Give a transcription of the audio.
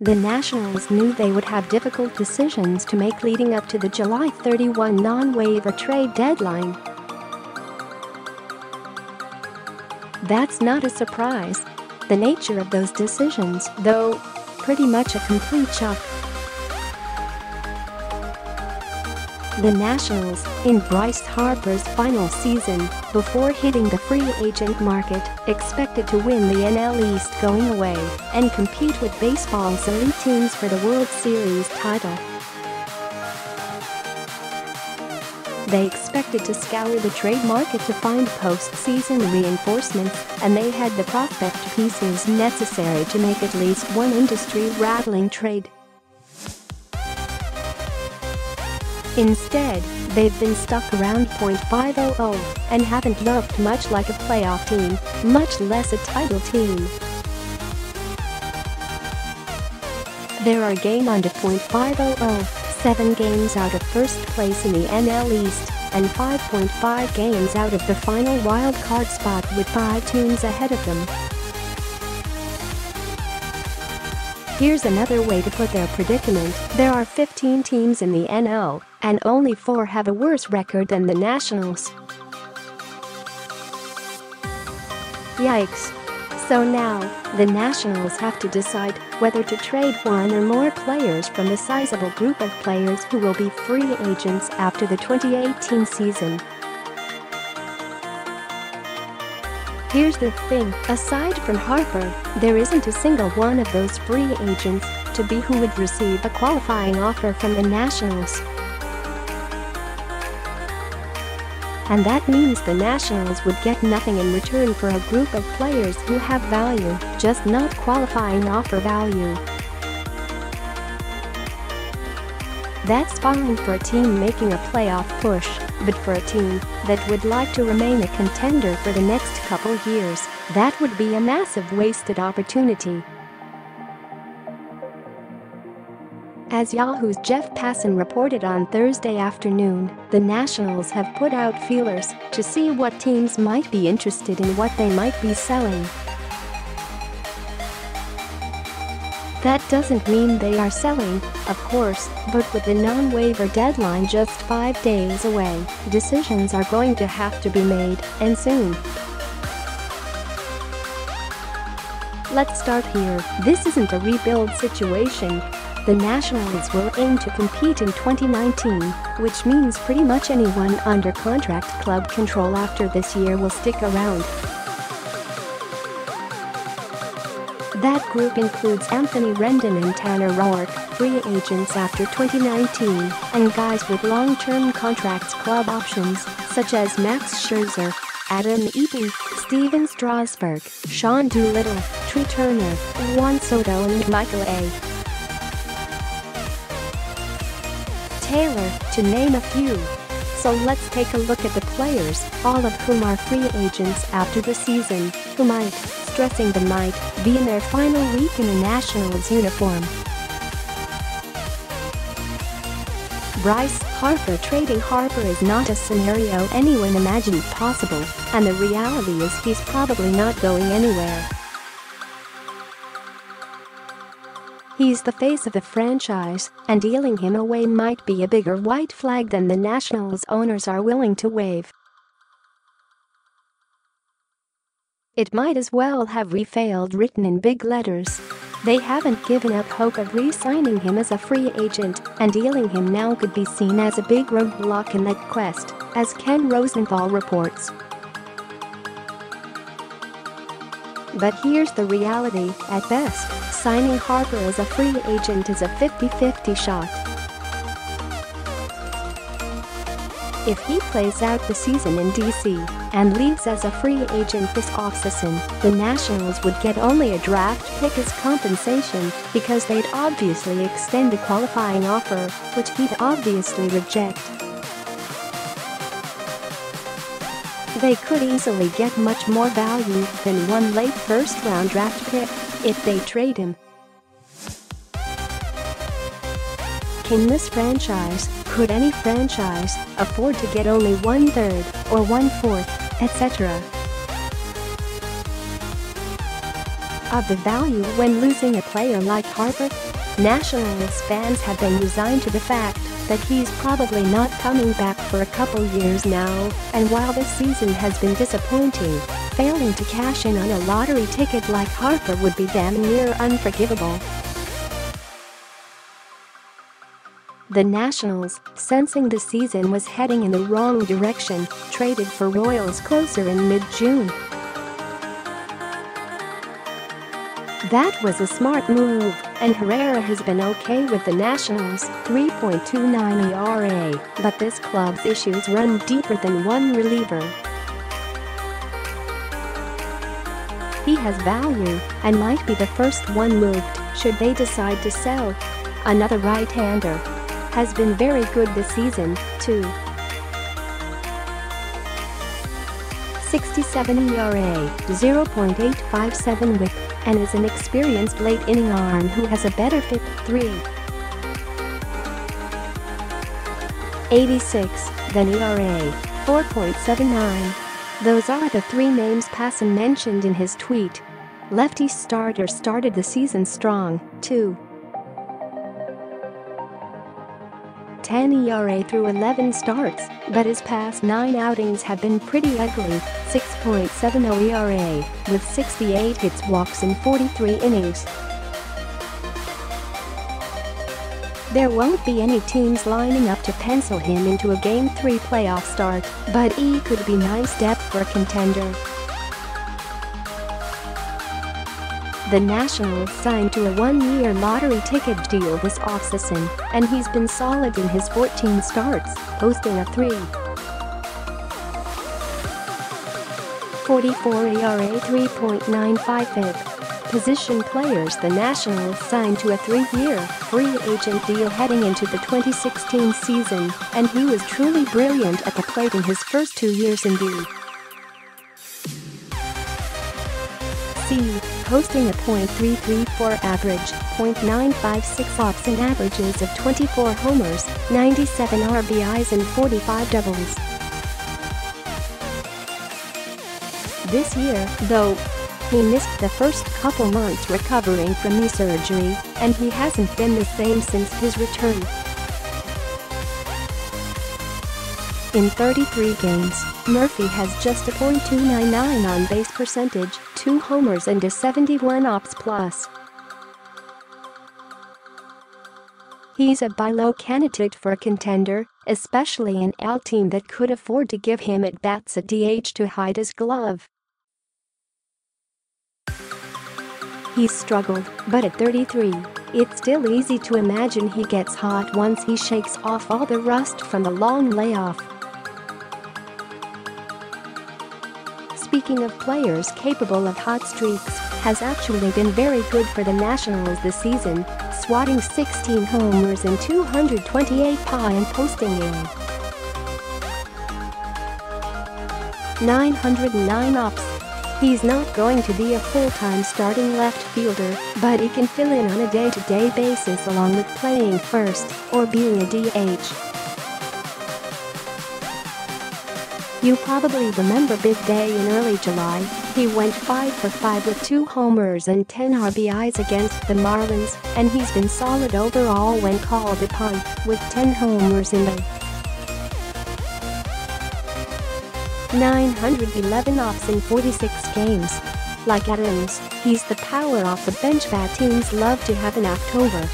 The Nationals knew they would have difficult decisions to make leading up to the July 31 non-waiver trade deadline. That's not a surprise. The nature of those decisions, though, pretty much a complete shock. The Nationals, in Bryce Harper's final season, before hitting the free agent market, expected to win the NL East going away and compete with baseball's elite teams for the World Series title. They expected to scour the trade market to find postseason reinforcements, and they had the prospect pieces necessary to make at least one industry-rattling trade. Instead, they've been stuck around .500 and haven't looked much like a playoff team, much less a title team. They're a game under .500, 7 games out of first place in the NL East, and 5.5 games out of the final wild card spot with 5 teams ahead of them. Here's another way to put their predicament: there are 15 teams in the NL, and only 4 have a worse record than the Nationals. Yikes. So now, the Nationals have to decide whether to trade one or more players from the sizable group of players who will be free agents after the 2018 season. Here's the thing, aside from Harper, there isn't a single one of those free agents to be who would receive a qualifying offer from the Nationals. And that means the Nationals would get nothing in return for a group of players who have value, just not qualifying offer value. That's fine for a team making a playoff push, but for a team that would like to remain a contender for the next couple years, that would be a massive wasted opportunity. As Yahoo's Jeff Passan reported on Thursday afternoon, the Nationals have put out feelers to see what teams might be interested in what they might be selling. That doesn't mean they are selling, of course, but with the non-waiver deadline just 5 days away, decisions are going to have to be made, and soon. Let's start here. This isn't a rebuild situation. The Nationals will aim to compete in 2019, which means pretty much anyone under contract club control after this year will stick around. That group includes Anthony Rendon and Tanner Roark, free agents after 2019, and guys with long-term contracts club options, such as Max Scherzer, Adam Eaton, Steven Strasburg, Sean Doolittle, Trea Turner, Juan Soto and Michael A. Taylor, to name a few. So let's take a look at the players, all of whom are free agents after the season, who might, stressing the might, be in their final week in a Nationals uniform. Bryce Harper Trading Harper is not a scenario anyone imagined possible, and the reality is he's probably not going anywhere. He's the face of the franchise, and dealing him away might be a bigger white flag than the Nationals owners are willing to wave. It might as well have failed written in big letters. They haven't given up hope of re-signing him as a free agent, and dealing him now could be seen as a big roadblock in that quest, as Ken Rosenthal reports. But here's the reality: at best, signing Harper as a free agent is a 50-50 shot. If he plays out the season in DC and leaves as a free agent this offseason, the Nationals would get only a draft pick as compensation because they'd obviously extend a qualifying offer, which he'd obviously reject. They could easily get much more value than one late first-round draft pick if they trade him. Can this franchise, could any franchise, afford to get only 1/3 or 1/4, etc.? of the value when losing a player like Harper? Nationals fans have been resigned to the fact that he's probably not coming back for a couple years now, and while this season has been disappointing, failing to cash in on a lottery ticket like Harper would be damn near unforgivable. The Nationals, sensing the season was heading in the wrong direction, traded for Royals closer in mid-June. That was a smart move, and Herrera has been okay with the Nationals' 3.29 ERA, but this club's issues run deeper than one reliever. He has value and might be the first one moved should they decide to sell. Another right-hander has been very good this season, too. 67 ERA, 0.857 WHIP, and is an experienced late-inning arm who has a better FIP, 3.86 than ERA, 4.79. Those are the three names Passan mentioned in his tweet. Lefty starter started the season strong, too. 10 ERA through 11 starts, but his past 9 outings have been pretty ugly, 6.70 ERA, with 68 hits, walks in 43 innings. There won't be any teams lining up to pencil him into a Game 3 playoff start, but he could be nice depth for a contender. The Nationals signed to a one-year lottery ticket deal this offseason, and he's been solid in his 14 starts, posting a 3.44 ERA, 3.95 FIP. Position players: the Nationals signed to a 3-year free agent deal heading into the 2016 season, and he was truly brilliant at the plate in his first 2 years in the posting a .334 average, .956 ops and averages of 24 homers, 97 RBIs and 45 doubles. This year, though, he missed the first couple months recovering from knee surgery, and he hasn't been the same since his return. In 33 games, Murphy has just a .299 on-base percentage, 2 homers and a 71 ops plus. He's a buy low candidate for a contender, especially an AL team that could afford to give him at-bats at DH to hide his glove. He's struggled, but at 33, it's still easy to imagine he gets hot once he shakes off all the rust from the long layoff. Speaking of players capable of hot streaks, has actually been very good for the Nationals this season, swatting 16 homers and 228 PA and posting a 909 ops. He's not going to be a full-time starting left fielder, but he can fill in on a day-to-day basis along with playing first or being a DH. You probably remember Big Day in early July. He went 5 for 5 with 2 homers and 10 RBIs against the Marlins, and he's been solid overall when called upon, with 10 homers in the 911 ops in 46 games. Like Adams, he's the power off the bench that teams love to have in October.